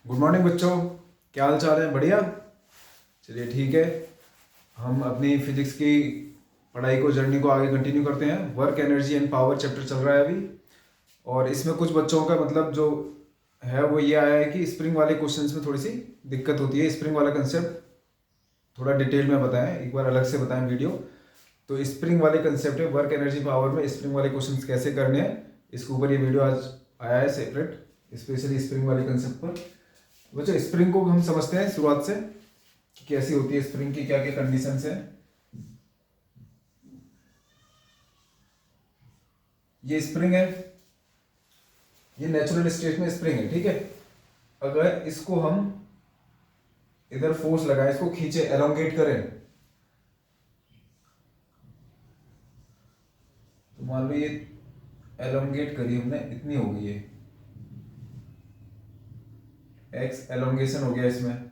Good morning बच्चों, क्या हाल चाल है? बढ़िया। चलिए ठीक है, हम अपनी फिजिक्स की पढ़ाई को जर्नी को आगे कंटिन्यू करते हैं। Work energy and power chapter चल रहा है अभी, और इसमें कुछ बच्चों का मतलब जो है वो ये आया है कि स्प्रिंग वाले क्वेश्चंस में थोड़ी सी दिक्कत होती है। स्प्रिंग वाला कंसेप्ट थोड़ा डिटेल में बताएं, एक बार अलग से बताएं वीडियो। तो स्प्रिंग वाले कंसेप्ट है, वर्क एनर्जी पावर में स्प्रिंग वाले क्वेश्चंस कैसे करने हैं, इसके ऊपर ये वीडियो आज आया है सेपरेट, स्पेशली स्प्रिंग वाले कंसेप्ट पर। बच्चों स्प्रिंग को हम समझते हैं शुरुआत से कि कैसी होती है स्प्रिंग की, क्या क्या कंडीशंस हैं। ये स्प्रिंग है, ये नेचुरल स्टेट में स्प्रिंग है, ठीक है। अगर इसको हम इधर फोर्स लगाए, इसको खींचे, एलोंगेट करें, तो मान लो ये एलोंगेट करी हमने, इतनी हो गई है, एक्स एलोंगेशन हो गया इसमें।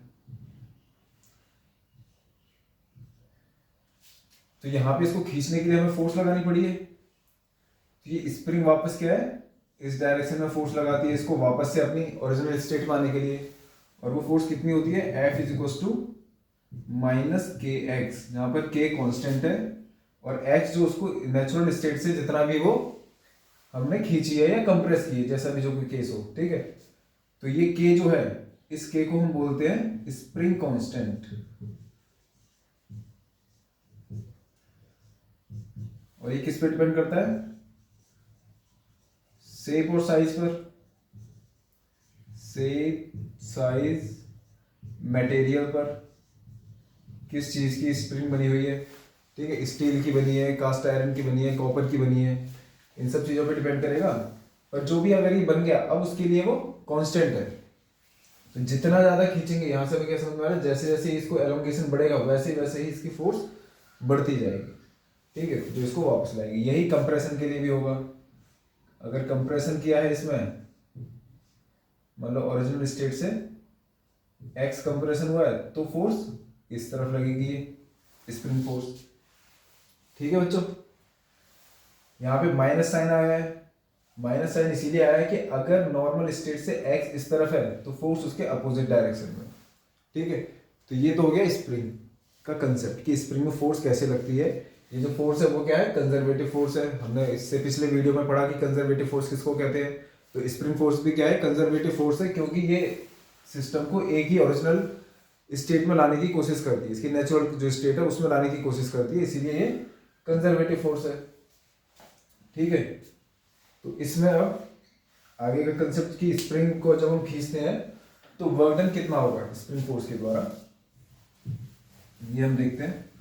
तो यहां पे इसको खींचने के लिए हमें फोर्स लगानी पड़ी है। तो ये स्प्रिंग वापस क्या है, इस डायरेक्शन में फोर्स लगाती है इसको वापस से अपनी ओरिजिनल स्टेट में आने के लिए। और वो फोर्स कितनी होती है, F is equal to minus K X, जहां पर के कांस्टेंट है और x जो उसको नेचुरल स्टेट से जितना भी वो हमने खींची है या कंप्रेस की है, जैसा भी जो कोई केस हो, ठीक है। तो ये k जो है, इस k को हम बोलते हैं स्प्रिंग कांस्टेंट। और ये किस पे डिपेंड करता है, शेप और साइज पर। शेप, साइज, मटेरियल पर, किस चीज की स्प्रिंग बनी हुई है, ठीक है। स्टील की बनी है, कास्ट आयरन की बनी है, कॉपर की बनी है, इन सब चीजों पे डिपेंड करेगा। पर जो भी अगर ये बन गया, अब उसके लिए वो कांस्टेंट है। तो जितना ज्यादा खींचेंगे, यहां से हमें क्या समझ में आ रहा है, जैसे जैसे इसको एलोंगेशन बढ़ेगा वैसे वैसे ही इसकी फोर्स बढ़ती जाएगी, ठीक है, जो इसको वापस लाएगी। यही कंप्रेशन के लिए भी होगा। अगर कंप्रेशन किया है इसमें, मतलब ओरिजिनल स्टेट से एक्स कंप्रेशन हुआ है, तो फोर्स इस तरफ लगेगी, ये स्प्रिंग फोर्स, ठीक है बच्चों। यहाँ पे माइनस साइन आया है, माइनस साइन इसीलिए आया है कि अगर नॉर्मल स्टेट से एक्स इस तरफ है तो फोर्स उसके अपोजिट डायरेक्शन में, ठीक है। तो ये तो हो गया स्प्रिंग का कंसेप्ट कि स्प्रिंग में फोर्स कैसे लगती है। ये जो फोर्स है वो क्या है, कंजर्वेटिव फोर्स है। हमने इससे पिछले वीडियो में पढ़ा कि कंजर्वेटिव फोर्स किसको कहते हैं। तो स्प्रिंग फोर्स भी क्या है, कंजर्वेटिव फोर्स है, क्योंकि ये सिस्टम को एक ही ओरिजिनल स्टेट में लाने की कोशिश करती है, इसकी नेचुरल जो स्टेट है उसमें लाने की कोशिश करती है, इसीलिए ये कंजर्वेटिव फोर्स है, ठीक है। तो इसमें अब आगे का कंसेप्ट की स्प्रिंग को जब हम खींचते हैं तो वर्क डन कितना होगा स्प्रिंग फोर्स के द्वारा, ये हम देखते हैं।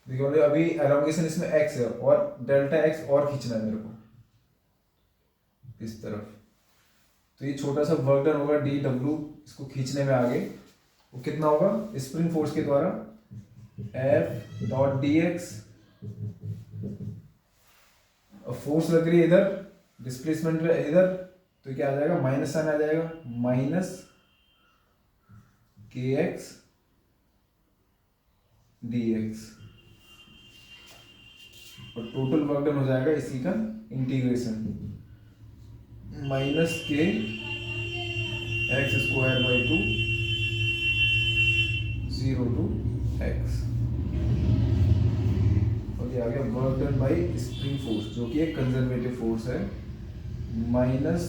देखो अभी एलोंगेशन इसमें x है और डेल्टा x और खींचना है मेरे को इस तरफ। तो ये छोटा सा वर्क डन होगा डी डब्ल्यू, इसको खींचने में आगे वो कितना होगा स्प्रिंग फोर्स के द्वारा, F dot D x. Force लग रही है इधर, डिस्प्लेसमेंट इधर, तो क्या आ जाएगा, माइनस साइन आ जाएगा, minus K X D X. और टोटल वर्क डन हो जाएगा इसी का integration, minus K X square by 2 0 to X. और ये आ गया work done by spring force, जो कि एक कंजर्वेटिव फोर्स है, minus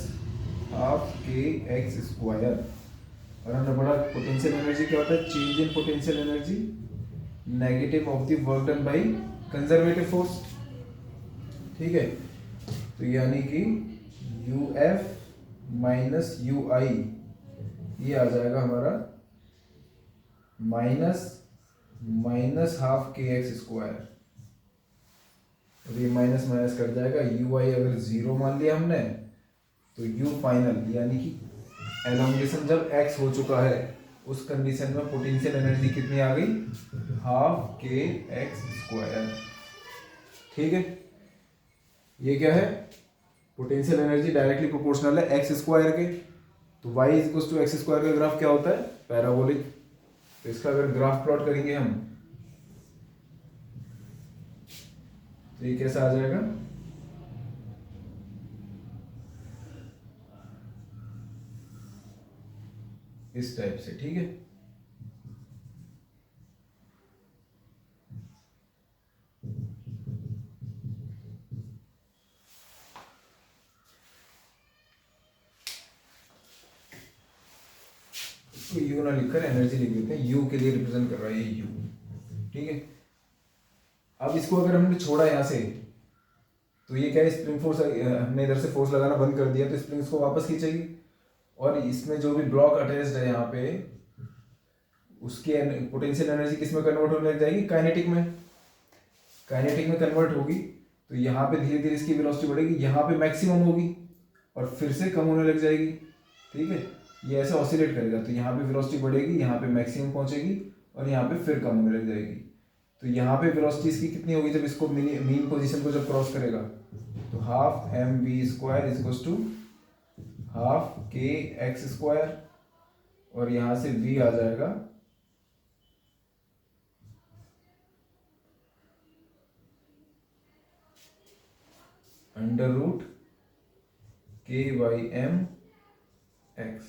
half K X square. और हमने पढ़ा पोटेंशियल एनर्जी क्या होता है, change in potential energy negative of the work done by conservative force, ठीक है। तो यानी कि यू एफ माइनस यू आई, ये आ जाएगा हमारा minus half K X square. और ये माइनस माइनस कट जाएगा, यू आई अगर जीरो मान लिया हमने तो यू फाइनल, यानी कि एलोंगेशन जब एक्स हो चुका है उस कंडीशन में पोटेंशियल एनर्जी कितनी आ गई, हाफ के एक्स स्क्वायर, ठीक है। ये क्या है, पोटेंशियल एनर्जी डायरेक्टली प्रोपोर्शनल है एक्स स्क्वायर के। तो y is equal to X square का ग्राफ क्या होता है, पैराबोलिक। तो इसका अगर ग्राफ प्लॉट करेंगे हम तो ये कैसा आ जाएगा, इस टाइप से, ठीक है। इसको यू ना लिखकर एनर्जी लिख देते हैं, यू के लिए रिप्रेजेंट कर रहा है ये यू, ठीक है। अब इसको अगर हमने छोड़ा यहाँ से तो ये क्या है, स्प्रिंग फोर्स, हमने इधर से फोर्स लगाना बंद कर दिया तो स्प्रिंग को वापस खींचेगी, और इसमें जो भी ब्लॉक अटैच्ड है यहाँ पे उसकी पोटेंशियल एनर्जी किस में कन्वर्ट होने लग जाएगी, काइनेटिक में। काइनेटिक में कन्वर्ट होगी तो यहाँ पे धीरे धीरे इसकी वेलोसिटी बढ़ेगी, यहाँ पे मैक्सिमम होगी और फिर से कम होने लग जाएगी, ठीक है। ये ऐसे ऑसिलेट करेगा, तो यहाँ पे वेलोसिटी बढ़ेगी, यहाँ पे मैक्सिमम पहुंचेगी और यहाँ पे फिर कम होने लग जाएगी। तो यहाँ पे वेलोसिटी इसकी कितनी होगी जब इसको मीन पोजीशन को जब क्रॉस करेगा, तो half M V square is to half K X square, और यहाँ से v आ जाएगा under root K by M X,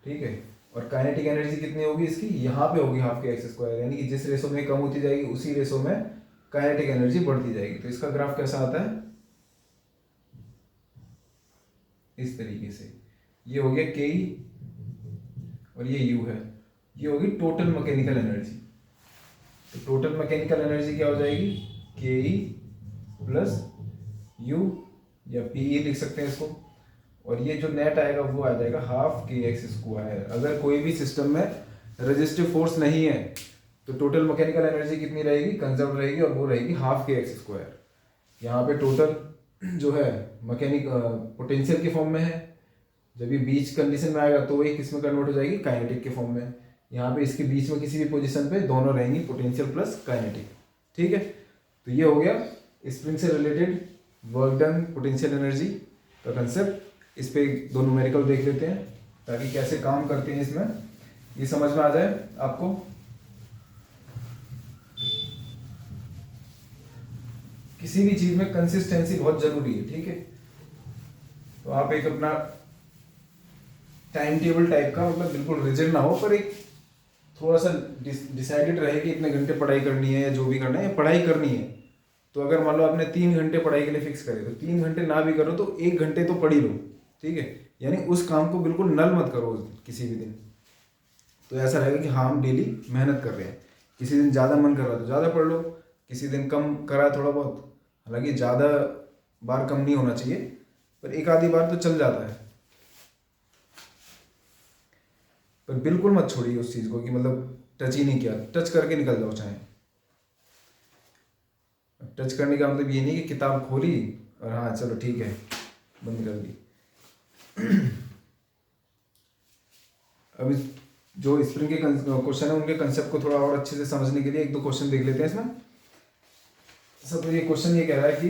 ठीक है। और काइनेटिक एनर्जी कितनी होगी इसकी, यहाँ पे होगी हाफ के एक्स स्क्वायर, यानी कि जिस रेशो में कम होती जाएगी उसी रेशो में काइनेटिक एनर्जी बढ़ती जाएगी। तो इसका ग्राफ कैसा आता है, इस तरीके से। ये हो गया के ई और ये यू है, ये होगी टोटल मैकेनिकल एनर्जी। तो टोटल मैकेनिकल एनर्जी क्या हो जाएगी, के ई प्लस यू, या पी ई लिख सकते हैं इसको, और ये जो नेट आएगा वो आ जाएगा हाफ के एक्स स्क्वायर। अगर कोई भी सिस्टम में रेजिस्टिव फोर्स नहीं है तो टोटल मैकेनिकल एनर्जी कितनी रहेगी, कंजर्व रहेगी, और वो रहेगी हाफ के एक्स स्क्वायर। यहाँ पे टोटल जो है मैकेनिक पोटेंशियल के फॉर्म में है, जब ये बीच कंडीशन में आएगा तो ये किस में कन्वर्ट हो जाएगी, काइनेटिक के फॉर्म में। यहाँ पे इसके बीच में किसी भी पोजीशन पे दोनों रहेंगी पोटेंशियल प्लस काइनेटिक, ठीक है। तो ये हो गया स्प्रिंग से related work done potential energy का कंसेप्ट। इस पे दो न्यूमेरिकल देख लेते हैं ताकि कैसे काम करते हैं इसमें ये समझ में आ जाए आपको। किसी भी चीज में कंसिस्टेंसी बहुत जरूरी है, ठीक है। तो आप एक अपना टाइम टेबल टाइप का, मतलब बिल्कुल रिजिड ना हो, पर एक थोड़ा सा डिसाइडेड रहे कि इतने घंटे पढ़ाई करनी है या जो भी करना है, या पढ़ाई करनी है। तो अगर मान लो आपने 3 घंटे पढ़ाई के लिए फिक्स करे, तो 3 घंटे ना भी करो तो 1 घंटे तो पढ़ ही लो, ठीक है। यानी उस काम को बिल्कुल नल मत करो किसी भी दिन। तो ऐसा रहेगा कि हाँ हम डेली मेहनत कर रहे हैं। किसी दिन ज़्यादा मन कर रहा है तो ज़्यादा पढ़ लो, किसी दिन कम करा थोड़ा बहुत, हालांकि ज़्यादा बार कम नहीं होना चाहिए, पर एक आधी बार तो चल जाता है। पर बिल्कुल मत छोड़िए उस चीज़ को कि मतलब टच ही नहीं किया, टच करके निकल जाओ चाहे। टच करने का मतलब ये नहीं कि किताब खोली और हाँ चलो ठीक है बंद कर दी। अब जो स्प्रिंग के क्वेश्चन है उनके कंसेप्ट को थोड़ा और अच्छे से समझने के लिए 1-2 क्वेश्चन देख लेते हैं इसमें। सब ये क्वेश्चन ये कह रहा है कि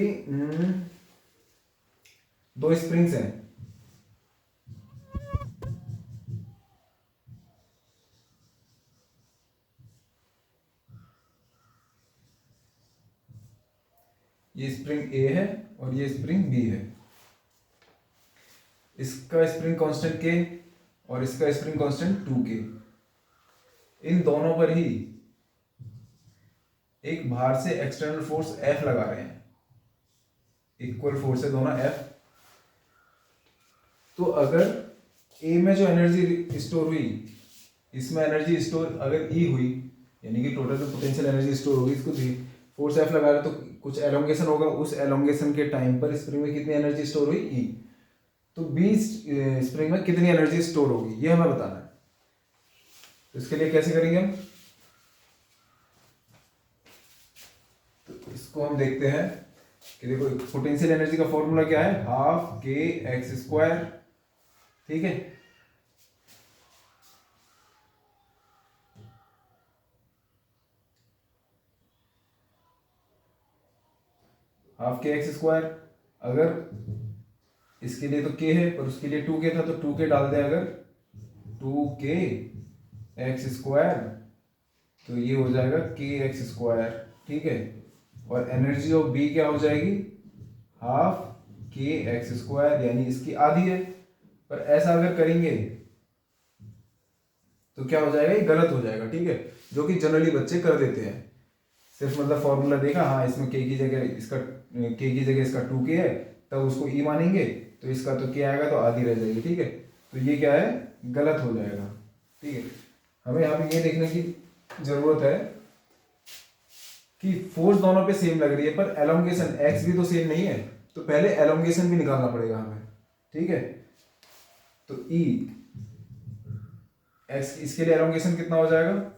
2 स्प्रिंग्स हैं, ये स्प्रिंग ए है और ये स्प्रिंग बी है। इसका स्प्रिंग कांस्टेंट के और इसका स्प्रिंग कांस्टेंट 2k। इन दोनों पर ही एक बाहर से एक्सटर्नल फोर्स F लगा रहे हैं, इक्वल फोर्स है दोनों F। तो अगर A में जो एनर्जी स्टोर हुई, इसमें एनर्जी स्टोर अगर E हुई, यानी कि टोटल जो पोटेंशियल एनर्जी स्टोर होगी, इसको फोर्स F लगा रहे तो कुछ एलोंगेशन होगा, उस एलोंगेशन के टाइम पर स्प्रिंग में कितनी एनर्जी स्टोर हुई E। तो बी स्प्रिंग में कितनी एनर्जी स्टोर होगी ये हमें बताना है। तो इसके लिए कैसे करेंगे हम, तो इसको हम देखते हैं कि देखो पोटेंशियल एनर्जी का फॉर्मूला क्या है, हाफ के एक्स स्क्वायर, ठीक है। हाफ के एक्स स्क्वायर, अगर इसके लिए तो k है पर उसके लिए 2k था तो 2k डाल दें, अगर 2k एक्स स्क्वायर तो ये हो जाएगा k एक्स स्क्वायर, ठीक है। और एनर्जी ऑफ B क्या हो जाएगी, हाफ k एक्स स्क्वायर, यानी इसकी आधी है। पर ऐसा अगर करेंगे तो क्या हो जाएगा, ये गलत हो जाएगा, ठीक है, जो कि जनरली बच्चे कर देते हैं। सिर्फ मतलब फॉर्मूला देखा, हाँ इसमें के की जगह इसका, के की जगह इसका 2k है, तब उसको ई मानेंगे, तो इसका तो क्या आएगा, तो आधी रह जाएगी, ठीक है। तो ये क्या है, गलत हो जाएगा, ठीक है। हमें यहाँ पे ये देखने की जरूरत है कि फोर्स दोनों पे सेम लग रही है, पर एलोंगेशन एक्स भी तो सेम नहीं है, तो पहले एलोंगेशन भी निकालना पड़ेगा हमें, ठीक है। तो ई एक्स, इसके लिए एलोंगेशन कितना हो जाएगा,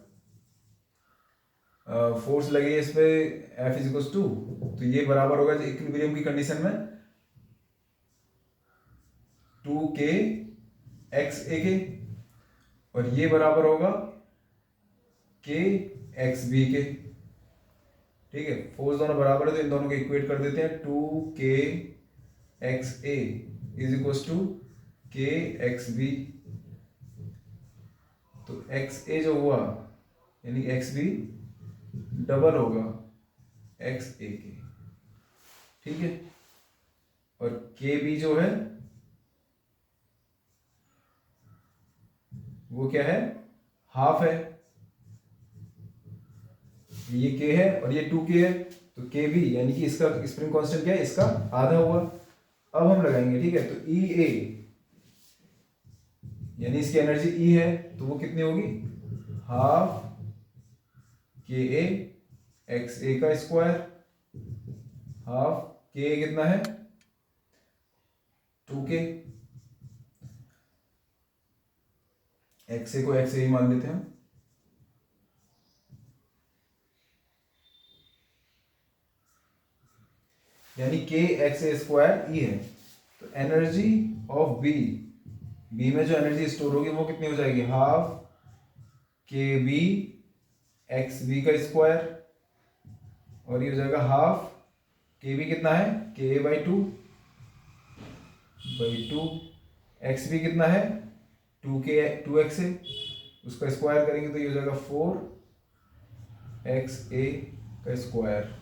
फोर्स लगी है इस पे एफ इज इक्वल्स टू, तो ये बराबर होगा इक्विलिब्रियम की कंडीशन में 2k एक्स ए के, और ये बराबर होगा k एक्स बी के, ठीक है। फोर्स दोनों बराबर है तो इन दोनों को इक्वेट कर देते हैं, 2k X A is equals to k X B. तो एक्स ए जो हुआ यानी एक्स बी डबल होगा एक्स ए के, ठीक है। और के बी जो है वो क्या है, हाफ है, ये के है और ये 2k है, तो के बी यानी कि इसका स्प्रिंग कांस्टेंट क्या है, इसका आधा हुआ। अब हम लगाएंगे, ठीक है, तो ई ए यानी इसकी एनर्जी ई है, तो वो कितनी होगी, हाफ के ए एक्स ए का स्क्वायर, हाफ के ए कितना है 2k, एक्स ए को एक्स ए ही मान लेते हैं, यानी के एक्स ए स्क्वायर ई है। तो एनर्जी ऑफ बी, बी में जो एनर्जी स्टोर होगी वो कितनी हो जाएगी, हाफ के बी एक्स बी का स्क्वायर, और ये हो जाएगा हाफ के बी कितना है, के ए बाई टू, एक्स बी कितना है 2k 2x ए, उसका स्क्वायर करेंगे तो ये हो जाएगा 4x ए का स्क्वायर,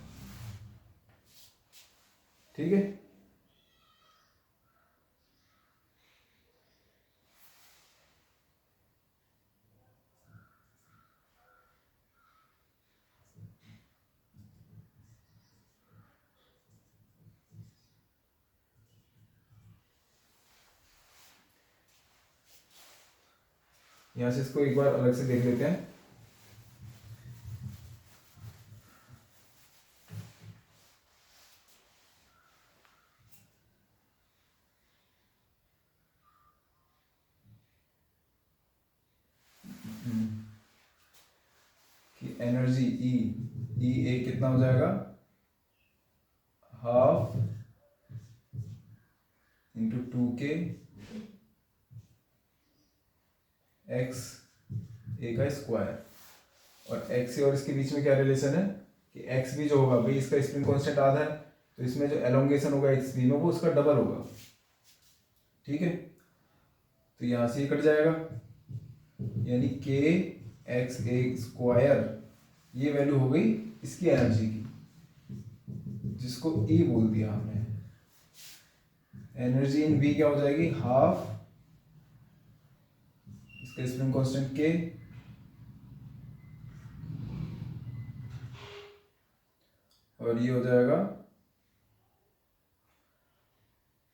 ठीक है। यहां से इसको एक बार अलग से देख लेते हैं। कि एनर्जी ई ए कितना हो जाएगा, हाफ इंटू 2k एक्स ए का स्क्वायर, और एक्स ए और इसके बीच में क्या रिलेशन है कि एक्स बी जो होगा भाई, इसका स्प्रिंग कांस्टेंट आधा है, तो इसमें जो एलोंगेशन होगा एक्स बी में वो उसका डबल होगा, ठीक है। तो यहां से ये कट जाएगा, यानी के एक्स ए स्क्वायर, ये वैल्यू हो गई इसकी एनर्जी की, जिसको ई बोल दिया हमने। एनर्जी इन बी क्या हो जाएगी, हाफ इसका स्प्रिंग कांस्टेंट के, और ये हो जाएगा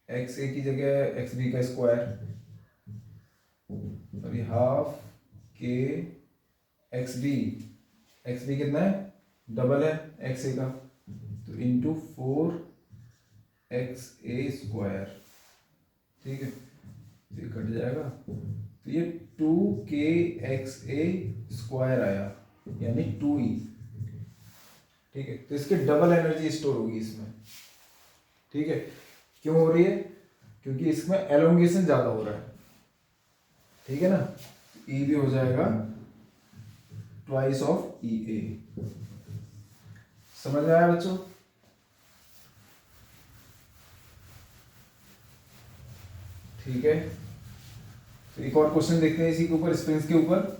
एक्स ए की जगह एक्स बी का स्क्वायर, और ये हाफ के एक्स बी कितना है, डबल है एक्स ए का, तो इंटू 4x ए स्क्वायर, ठीक है। तो ये कट जाएगा, तो ये 2k एक्स ए स्क्वायर आया, यानी 2e, ठीक है। तो इसके डबल एनर्जी स्टोर होगी इसमें, ठीक है। क्यों हो रही है, क्योंकि इसमें एलोंगेशन ज्यादा हो रहा है, ठीक है ना। ई भी हो जाएगा ट्वाइस ऑफ ई ए, समझ में आया बच्चों। ठीक है, तो एक और क्वेश्चन देखते हैं इसी के ऊपर, स्प्रिंग्स के ऊपर।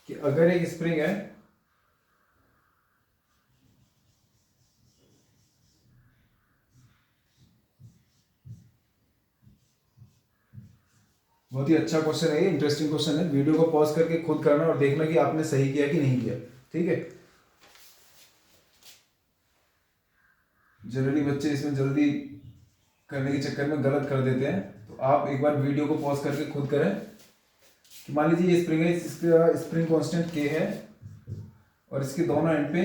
कि अगर एक स्प्रिंग है, बहुत ही अच्छा क्वेश्चन है ये, इंटरेस्टिंग क्वेश्चन है। वीडियो को पॉज करके खुद करना और देखना कि आपने सही किया कि नहीं किया, ठीक है। जनरली बच्चे इसमें जल्दी करने के चक्कर में गलत कर देते हैं, तो आप एक बार वीडियो को पॉज करके खुद करें कि मान लीजिए ये स्प्रिंग है, इसका स्प्रिंग कांस्टेंट के है और इसके दोनों एंड पे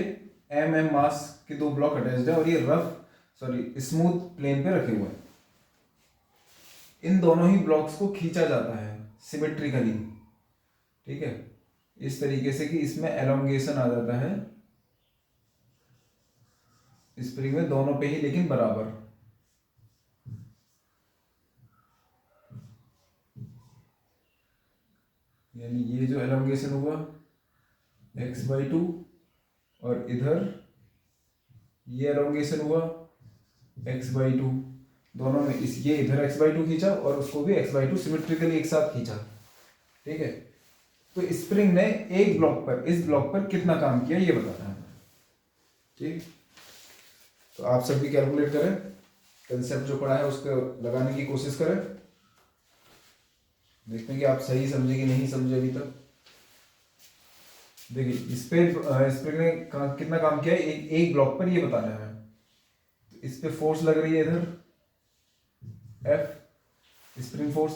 एम मास के दो ब्लॉक अटैच्ड है और ये स्मूथ प्लेन पे रखे हुए हैं। इन दोनों ही ब्लॉक्स को खींचा जाता है सिमेट्रिकली, ठीक है, इस तरीके से कि इसमें एलोंगेशन आ जाता है स्प्रिंग में दोनों पे ही, लेकिन बराबर। यानी ये जो एलोंगेशन हुआ x/2 और इधर ये एलोंगेशन हुआ x/2, दोनों में ये इधर x/2 खींचा और उसको भी x/2 सिमेट्रिकली एक साथ खींचा, ठीक है। तो स्प्रिंग ने एक ब्लॉक पर, इस ब्लॉक पर कितना काम किया ये बताना है, ठीक। तो आप सब भी कैलकुलेट करें, कंसेप्ट जो पढ़ा है उसको लगाने की कोशिश करें, देखते हैं कि आप सही समझे कि नहीं समझे अभी तक। देखिए इस पे स्प्रिंग ने कितना काम किया है, एक ब्लॉक पर ये बताना है। तो इस पे फोर्स लग रही है इधर F, स्प्रिंग फोर्स,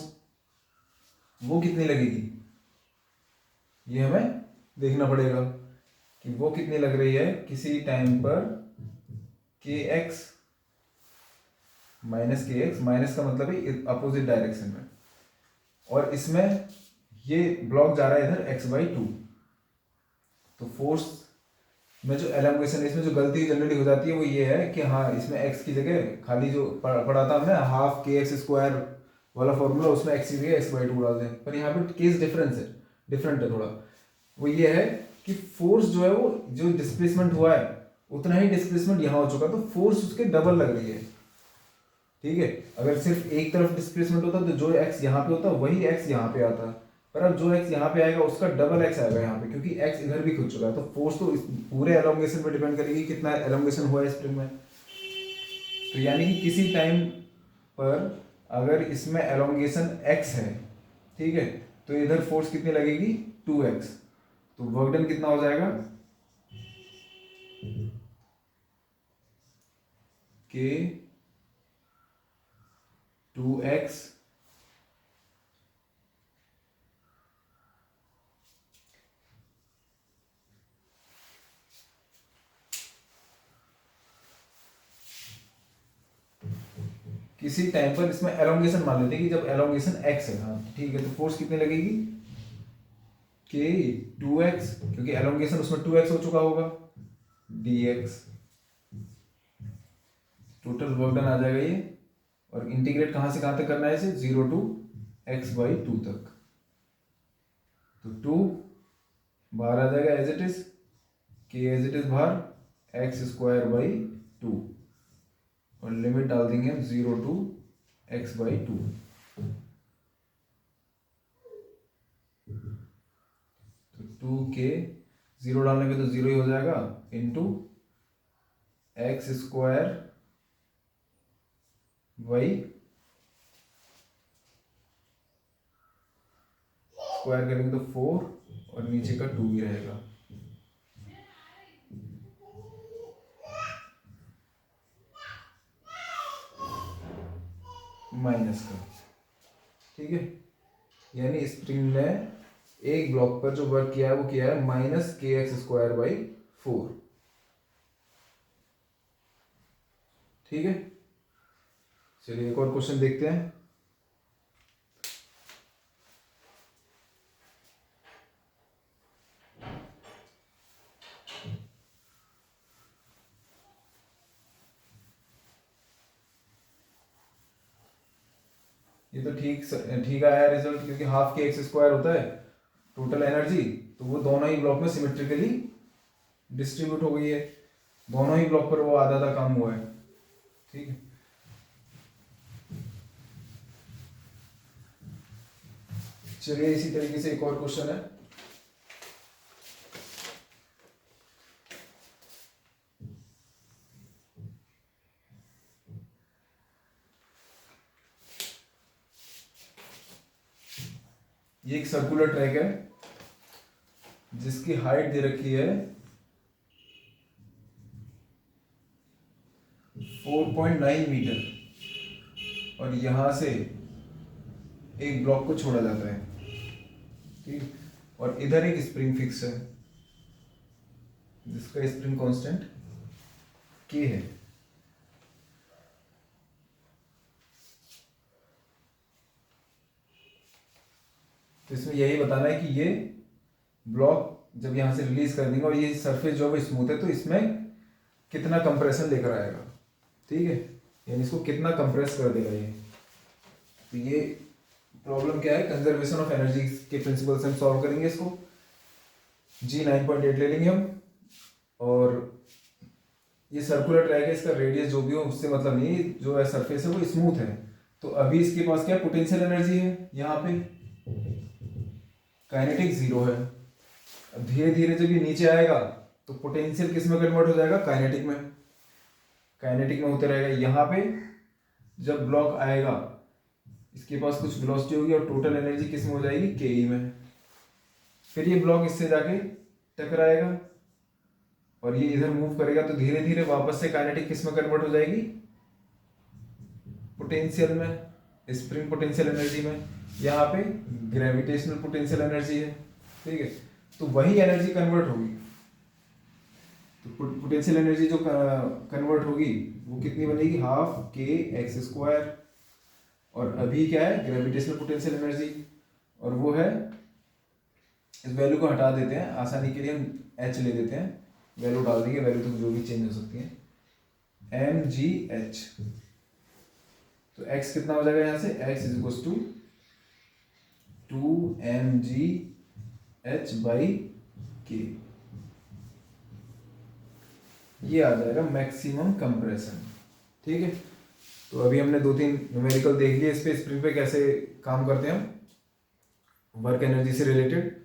वो कितनी लगेगी ये हमें देखना पड़ेगा कि वो कितनी लग रही है किसी टाइम पर kx माइनस kx, माइनस का मतलब है अपोजिट डायरेक्शन में, और इसमें ये ब्लॉक जा रहा है इधर x/2। तो फोर्स में जो एलोंगेशन है, इसमें जो गलती जनरली हो जाती है वो ये है कि हाँ इसमें x की जगह खाली जो पढ़ा था हमने हाफ kx² वाला फॉर्मूला, उसमें x की जगह x/2 डाल दें, पर यहाँ पे केस डिफरेंट है थोड़ा। वो ये है कि फोर्स जो है वो जो डिस्प्लेसमेंट हुआ है उतना ही डिस्प्लेसमेंट यहाँ हो चुका, तो फोर्स उसके डबल लग रही है, ठीक है। अगर सिर्फ एक तरफ डिस्प्लेसमेंट होता तो जो x यहाँ पे होता वही x यहाँ पे आता, पर अब जो x यहाँ पे आएगा उसका डबल x आएगा यहाँ पे, क्योंकि x इधर भी खुद चुका है। तो फोर्स तो इस पूरे एलोंगेशन पे डिपेंड करेगी कितना एलोंगेशन हुआ है स्प्रिंग में। तो यानी कि किसी टाइम पर अगर इसमें एलोंगेशन x है, ठीक है, तो इधर फोर्स कितनी लगेगी 2x, तो वर्क डन कितना हो जाएगा k 2x किसी टाइम पर इसमें एलोंगेशन मान लेते हैं कि जब एलोंगेशन x है, हाँ ठीक है, तो फोर्स कितनी लगेगी k 2x, क्योंकि एलोंगेशन उसमें 2x हो चुका होगा, dx, टोटल वर्क डन आ जाएगा ये। और इंटीग्रेट कहां से कहां तक करना है इसे, 0 to x/2 तक, तो 2 बाहर आ जाएगा as it is, k as it is बाहर, x²/2 और लिमिट डाल देंगे हम 0 to x/2। तो 2k 0 डालने पे तो 0 ही हो जाएगा, इंटू x² स्क्वायर करेंगे तो 4 और नीचे का 2 ही रहेगा, माइनस का, ठीक है। यानी स्प्रिंग ने एक ब्लॉक पर जो वर्क किया है वो किया है -kx²/4, ठीक है। चलिए एक और क्वेश्चन देखते हैं। ये तो ठीक आया रिजल्ट, क्योंकि हाफ kx² होता है टोटल एनर्जी, तो वो दोनों ही ब्लॉक में सिमेट्रिकली डिस्ट्रीब्यूट हो गई है, दोनों ही ब्लॉक पर वो आधा काम हुआ है, ठीक है। चलिए इसी तरीके से एक और क्वेश्चन है। ये एक सर्कुलर ट्रैक है जिसकी हाइट दे रखी है 4.9 मीटर और यहां से एक ब्लॉक को छोड़ा जाता है, ठीक, और इधर एक स्प्रिंग फिक्स है जिसका स्प्रिंग कांस्टेंट के है। तो इसमें यही बताना है कि ये ब्लॉक जब यहां से रिलीज कर देंगे और ये सरफेस जो है स्मूथ है तो इसमें कितना कंप्रेशन लेकर आएगा, ठीक है, यानी इसको कितना कंप्रेस कर देगा ये। तो ये प्रॉब्लम क्या है, कंजर्वेशन ऑफ एनर्जी के प्रिंसिपल से हम सॉल्व करेंगे इसको। जी 9.8 ले लेंगे हम, और ये सर्कुलर ट्रैक है, इसका रेडियस जो भी हो उससे मतलब नहीं, जो है सरफेस है वो स्मूथ है। तो अभी इसके पास क्या पोटेंशियल एनर्जी है, यहाँ पे काइनेटिक जीरो है। अब धीरे धीरे जब ये नीचे आएगा तो पोटेंशियल किस में कन्वर्ट हो जाएगा, काइनेटिक में, काइनेटिक में होते रहेगा। यहाँ पे जब ब्लॉक आएगा इसके पास कुछ वेलोसिटी होगी और टोटल एनर्जी किस में हो जाएगी, के ई में। फिर ये ब्लॉक इससे जाके टकराएगा और ये इधर मूव करेगा तो धीरे धीरे वापस से काइनेटिक किस में कन्वर्ट हो जाएगी, पोटेंशियल में, स्प्रिंग पोटेंशियल एनर्जी में। यहाँ पे ग्रेविटेशनल पोटेंशियल एनर्जी है, ठीक है, तो वही एनर्जी कन्वर्ट होगी। तो पोटेंशियल एनर्जी जो कन्वर्ट होगी वो कितनी बनेगी, हाफ के एक्स स्क्वायर। और अभी क्या है, ग्रेविटेशनल पोटेंशियल एनर्जी, और वो है, इस वैल्यू को हटा देते हैं आसानी के लिए, हम एच ले लेते हैं, वैल्यू डाल देंगे, वैल्यू तो जो भी चेंज हो सकती है, एम जी एच। तो x कितना हो जाएगा यहाँ से, x is equal to 2mgh by K, ये आ जाएगा मैक्सिमम कंप्रेशन, ठीक है। तो अभी हमने 2-3 न्यूमेरिकल देख लिए इस पे, स्प्रिंग पे कैसे काम करते हैं हम वर्क एनर्जी से रिलेटेड,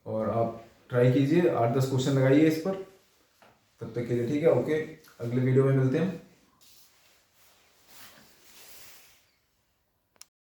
और आप ट्राई कीजिए, 8-10 क्वेश्चन लगाइए इस पर। तब तक के लिए ठीक है, ओके, अगले वीडियो में मिलते हैं।